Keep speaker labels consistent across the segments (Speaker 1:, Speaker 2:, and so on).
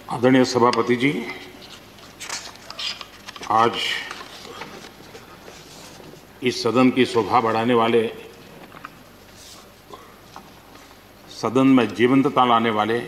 Speaker 1: आदरणीय सभापति जी, आज इस सदन की शोभा बढ़ाने वाले, सदन में जीवंतता लाने वाले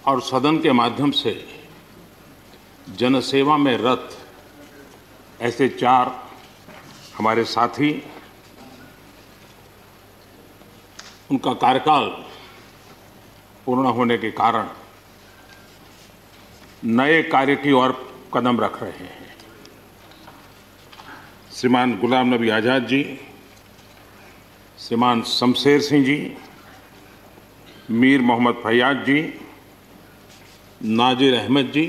Speaker 1: और सदन के माध्यम से जनसेवा में रत ऐसे चार हमारे साथी, उनका कार्यकाल पूर्ण होने के कारण नए कार्य की ओर कदम रख रहे हैं। श्रीमान गुलाम नबी आज़ाद जी, श्रीमान शमशेर सिंह जी, मीर मोहम्मद फैयाज जी, नाजिर अहमद जी,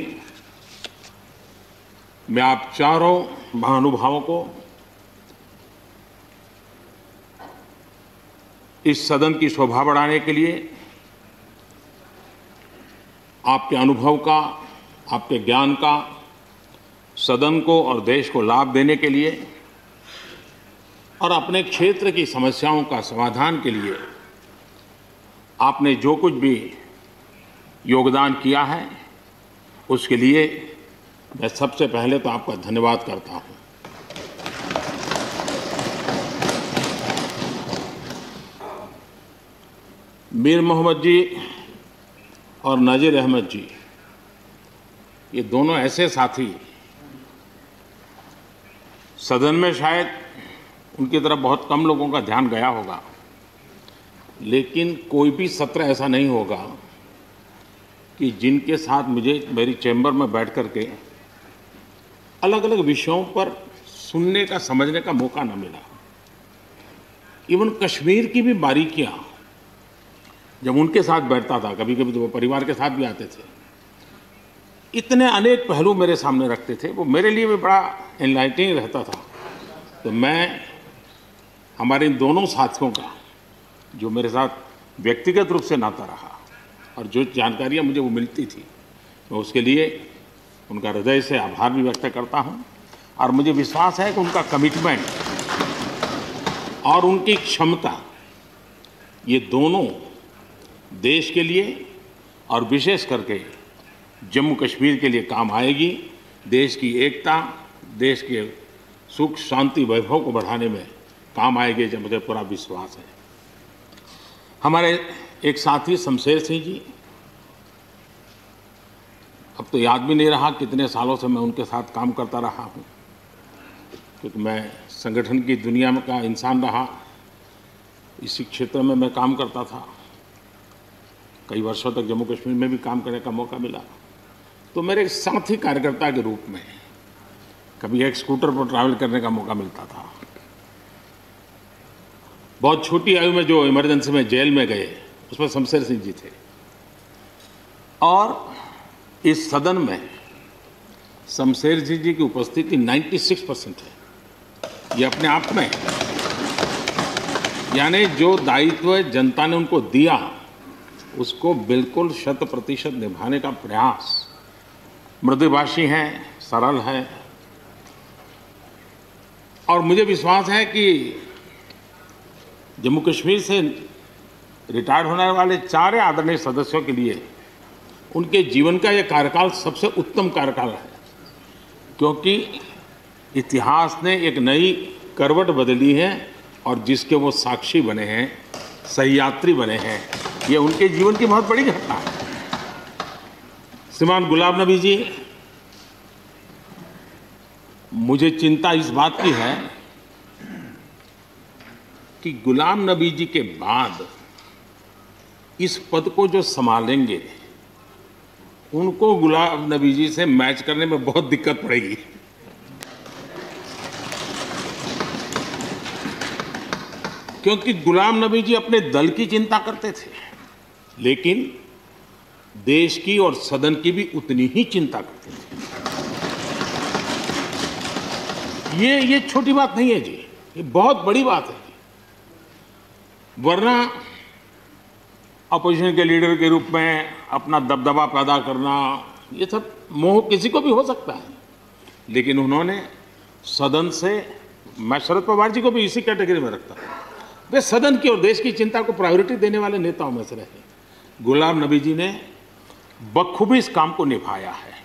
Speaker 1: मैं आप चारों महानुभावों को इस सदन की शोभा बढ़ाने के लिए, आपके अनुभव का, आपके ज्ञान का सदन को और देश को लाभ देने के लिए और अपने क्षेत्र की समस्याओं का समाधान के लिए आपने जो कुछ भी योगदान किया है, उसके लिए मैं सबसे पहले तो आपका धन्यवाद करता हूं। मीर मोहम्मद जी और नाजिर अहमद जी, ये दोनों ऐसे साथी, सदन में शायद उनकी तरफ बहुत कम लोगों का ध्यान गया होगा, लेकिन कोई भी सत्र ऐसा नहीं होगा कि जिनके साथ मुझे मेरी चैम्बर में बैठ कर के अलग अलग विषयों पर सुनने का, समझने का मौका न मिला। इवन कश्मीर की भी बारीकियां जब उनके साथ बैठता था, कभी कभी तो वो परिवार के साथ भी आते थे, इतने अनेक पहलू मेरे सामने रखते थे, वो मेरे लिए भी बड़ा एनलाइटनिंग रहता था। तो मैं हमारे इन दोनों साथियों का, जो मेरे साथ व्यक्तिगत रूप से नाता रहा और जो जानकारियाँ मुझे वो मिलती थी, मैं उसके लिए उनका हृदय से आभार भी व्यक्त करता हूँ। और मुझे विश्वास है कि उनका कमिटमेंट और उनकी क्षमता, ये दोनों देश के लिए और विशेष करके जम्मू कश्मीर के लिए काम आएगी। देश की एकता, देश के सुख शांति वैभव को बढ़ाने में काम आएगी, जब मुझे पूरा विश्वास है। हमारे एक साथी शमशेर सिंह जी, अब तो याद भी नहीं रहा कितने सालों से मैं उनके साथ काम करता रहा हूँ, क्योंकि मैं संगठन की दुनिया में का इंसान रहा, इसी क्षेत्र में मैं काम करता था। कई वर्षों तक जम्मू कश्मीर में भी काम करने का मौका मिला। तो मेरे साथी कार्यकर्ता के रूप में कभी एक स्कूटर पर ट्रैवल करने का मौका मिलता था। बहुत छोटी आयु में जो इमरजेंसी में जेल में गए, उसमें शमशेर सिंह जी थे। और इस सदन में शमशेर सिंह जी की उपस्थिति 96% है। ये अपने आप में, यानी जो दायित्व जनता ने उनको दिया, उसको बिल्कुल 100% निभाने का प्रयास। मृदुभाषी हैं, सरल हैं, और मुझे विश्वास है कि जम्मू कश्मीर से रिटायर होने वाले चार आदरणीय सदस्यों के लिए उनके जीवन का यह कार्यकाल सबसे उत्तम कार्यकाल है, क्योंकि इतिहास ने एक नई करवट बदली है और जिसके वो साक्षी बने हैं, सहयात्री बने हैं। ये उनके जीवन की बहुत बड़ी घटना है। श्रीमान गुलाम नबी जी, मुझे चिंता इस बात की है कि गुलाम नबी जी के बाद इस पद को जो संभालेंगे, उनको गुलाम नबी जी से मैच करने में बहुत दिक्कत पड़ेगी। क्योंकि गुलाम नबी जी अपने दल की चिंता करते थे, लेकिन देश की और सदन की भी उतनी ही चिंता करते थे। ये छोटी बात नहीं है जी, ये बहुत बड़ी बात है जी। वरना अपोजिशन के लीडर के रूप में अपना दबदबा पैदा करना, ये सब मोह किसी को भी हो सकता है, लेकिन उन्होंने सदन से, मैं शरद पवार जी को भी इसी कैटेगरी में रखता हूं, वे सदन की और देश की चिंता को प्रायोरिटी देने वाले नेताओं में से रहे। गुलाम नबी जी ने बखूबी इस काम को निभाया है।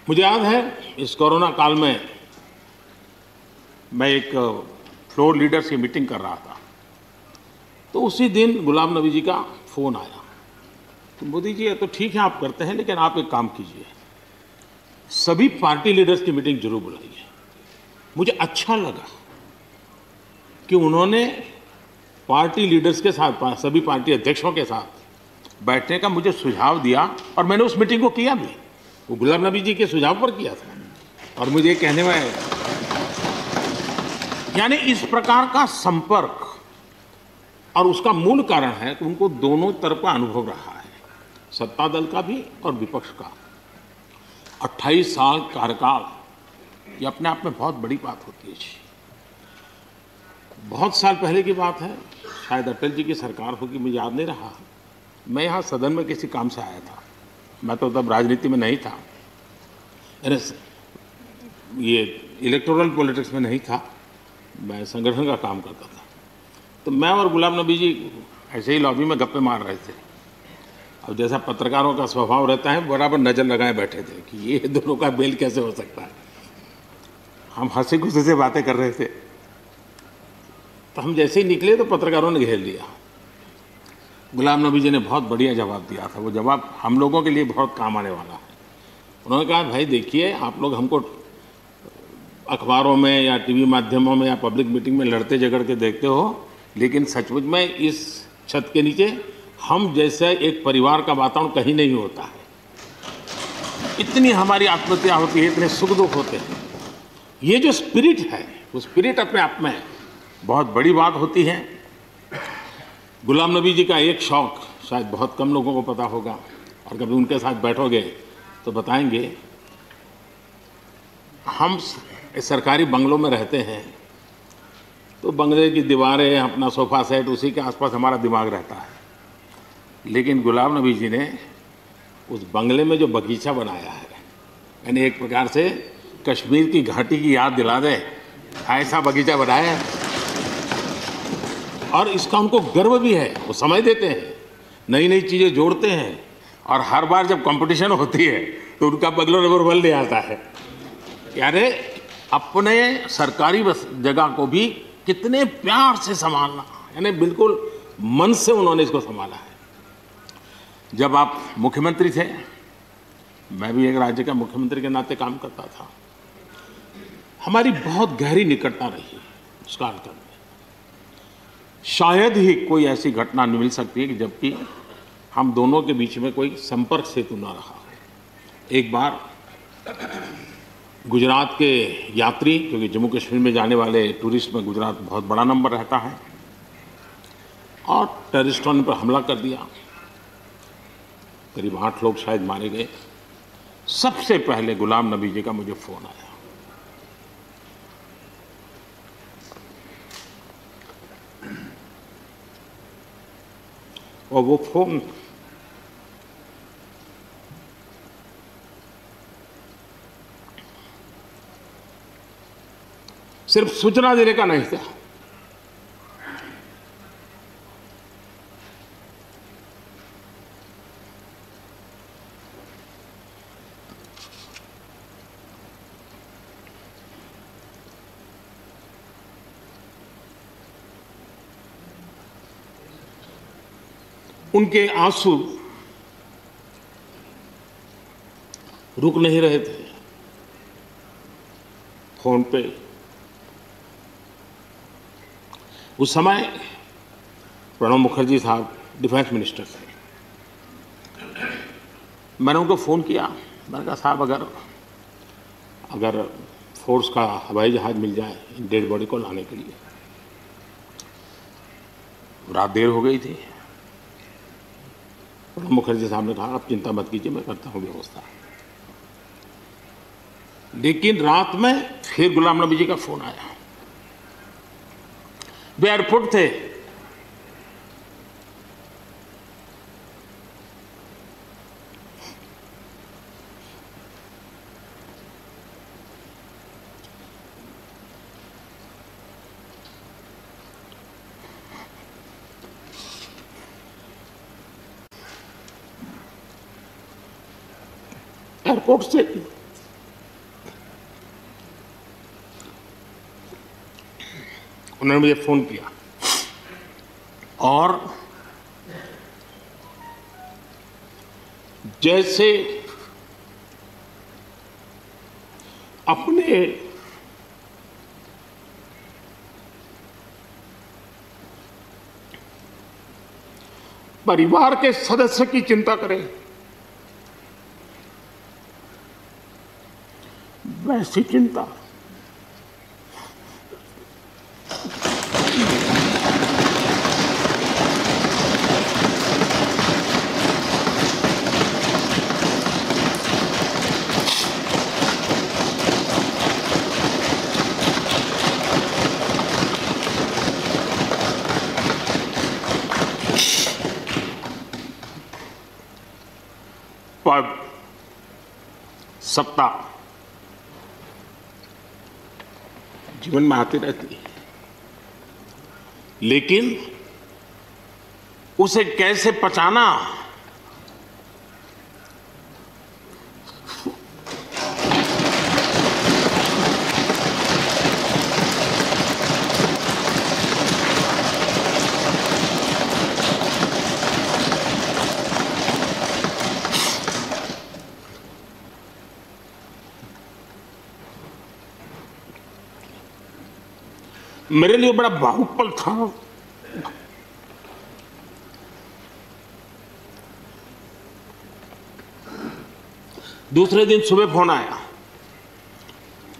Speaker 1: मुझे याद है इस कोरोना काल में मैं एक फ्लोर लीडर्स की मीटिंग कर रहा था, तो उसी दिन गुलाम नबी जी का फ़ोन आया। तो मोदी जी, ये तो ठीक है आप करते हैं, लेकिन आप एक काम कीजिए, सभी पार्टी लीडर्स की मीटिंग जरूर बुलाइए। मुझे अच्छा लगा कि उन्होंने पार्टी लीडर्स के साथ, सभी पार्टी अध्यक्षों के साथ बैठने का मुझे सुझाव दिया, और मैंने उस मीटिंग को किया भी। वो गुलाम नबी जी के सुझाव पर किया था। और मुझे कहने में, यानी इस प्रकार का संपर्क, और उसका मूल कारण है कि उनको दोनों तरफ का अनुभव रहा है, सत्ता दल का भी और विपक्ष का। 28 साल कार्यकाल, ये अपने आप में बहुत बड़ी बात होती है। बहुत साल पहले की बात है, शायद अटल जी की सरकार होगी, मुझे याद नहीं रहा। मैं यहाँ सदन में किसी काम से आया था, मैं तो तब राजनीति में नहीं था, ये इलेक्टोरल पॉलिटिक्स में नहीं था, मैं संगठन का काम करता था। तो मैं और गुलाम नबी जी ऐसे ही लॉबी में गप्पे मार रहे थे। अब जैसा पत्रकारों का स्वभाव रहता है, बराबर नज़र लगाए बैठे थे कि ये दोनों का मेल कैसे हो सकता है। हम हंसी खुशी से बातें कर रहे थे, तो हम जैसे ही निकले तो पत्रकारों ने घेर लिया। गुलाम नबी जी ने बहुत बढ़िया जवाब दिया था। वो जवाब हम लोगों के लिए बहुत काम आने वाला है। उन्होंने कहा, भाई देखिए, आप लोग हमको अखबारों में या टीवी माध्यमों में या पब्लिक मीटिंग में लड़ते झगड़ के देखते हो, लेकिन सचमुच में इस छत के नीचे हम जैसे एक परिवार का वातावरण कहीं नहीं होता है। इतनी हमारी आत्महत्या होती है, इतने सुख दुख होते हैं। ये जो स्पिरिट है, वो स्पिरिट अपने आप में बहुत बड़ी बात होती है। गुलाम नबी जी का एक शौक शायद बहुत कम लोगों को पता होगा, और कभी उनके साथ बैठोगे तो बताएंगे। हम सरकारी बंगलों में रहते हैं, तो बंगले की दीवारें, अपना सोफा सेट, उसी के आसपास हमारा दिमाग रहता है। लेकिन गुलाम नबी जी ने उस बंगले में जो बगीचा बनाया है, यानी एक प्रकार से कश्मीर की घाटी की याद दिला दे, ऐसा बगीचा बनाया है। और इसका उनको गर्व भी है। वो समय देते हैं, नई नई चीज़ें जोड़ते हैं, और हर बार जब कंपटीशन होती है तो उनका बंगला नंबर 1 ले आता है। यानी अपने सरकारी जगह को भी कितने प्यार से संभालना, यानी बिल्कुल मन से उन्होंने इसको संभाला है। जब आप मुख्यमंत्री थे, मैं भी एक राज्य का मुख्यमंत्री के नाते काम करता था, हमारी बहुत गहरी निकटता रही उस कालखंड में। शायद ही कोई ऐसी घटना मिल सकती है कि जबकि हम दोनों के बीच में कोई संपर्क सेतु ना रहा हो। एक बार गुजरात के यात्री, क्योंकि जम्मू कश्मीर में जाने वाले टूरिस्ट में गुजरात बहुत बड़ा नंबर रहता है, और टेररिस्टों ने पर हमला कर दिया। करीब 8 लोग शायद मारे गए। सबसे पहले गुलाम नबी जी का मुझे फ़ोन आया। और वो फ़ोन सिर्फ सूचना देने का नहीं था, उनके आंसू रुक नहीं रहे थे। फोन पे उस समय प्रणब मुखर्जी साहब डिफेंस मिनिस्टर थे। मैंने उनको फ़ोन किया, मैंने कहा, साहब अगर फोर्स का हवाई जहाज़ मिल जाए डेड बॉडी को लाने के लिए। रात देर हो गई थी। प्रणब मुखर्जी साहब ने कहा, आप चिंता मत कीजिए, मैं करता हूँ व्यवस्था। लेकिन रात में फिर गुलाम नबी जी का फ़ोन आया। वे एयरपोर्ट थे। एयरपोर्ट से उन्होंने मुझे फोन किया और जैसे अपने परिवार के सदस्य की चिंता करें, वैसी चिंता पद, सत्ता जीवन में आती रहती है, लेकिन उसे कैसे पचाना, मेरे लिए बड़ा भावुक पल था। दूसरे दिन सुबह फोन आया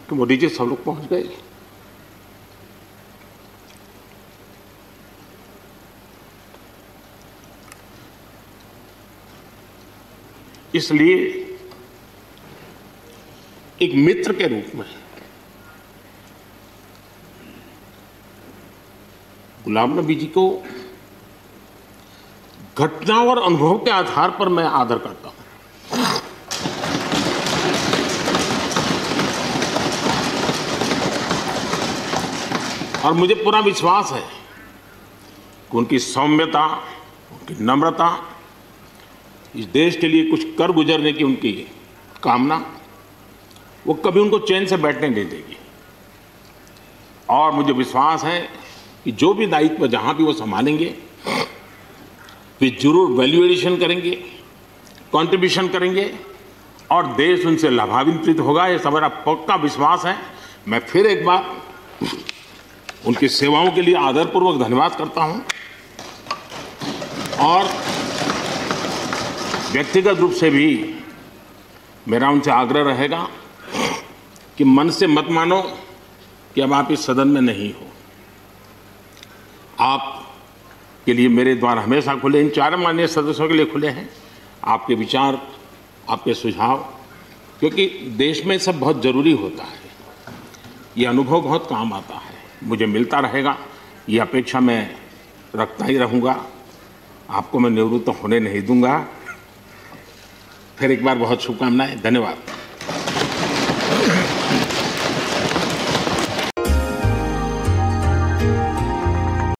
Speaker 1: कि मोदी जी सब लोग पहुंच गए। इसलिए एक मित्र के रूप में गुलाम नबी जी को घटना और अनुभव के आधार पर मैं आदर करता हूं। और मुझे पूरा विश्वास है कि उनकी सौम्यता, उनकी नम्रता, इस देश के लिए कुछ कर गुजरने की उनकी कामना, वो कभी उनको चैन से बैठने नहीं देगी। और मुझे विश्वास है कि जो भी दायित्व जहां भी वो संभालेंगे, वे जरूर वैल्यू एडिशन करेंगे, कंट्रीब्यूशन करेंगे और देश उनसे लाभान्वित होगा। ये मेरा पक्का विश्वास है। मैं फिर एक बार उनकी सेवाओं के लिए आदरपूर्वक धन्यवाद करता हूं और व्यक्तिगत रूप से भी मेरा उनसे आग्रह रहेगा कि मन से मत मानो कि अब आप इस सदन में नहीं हो। आप के लिए मेरे द्वार हमेशा खुले, इन चारों माननीय सदस्यों के लिए खुले हैं। आपके विचार, आपके सुझाव, क्योंकि देश में सब बहुत जरूरी होता है। ये अनुभव बहुत काम आता है, मुझे मिलता रहेगा, ये अपेक्षा मैं रखता ही रहूँगा। आपको मैं निवृत्त होने नहीं दूंगा। फिर एक बार बहुत शुभकामनाएं, धन्यवाद।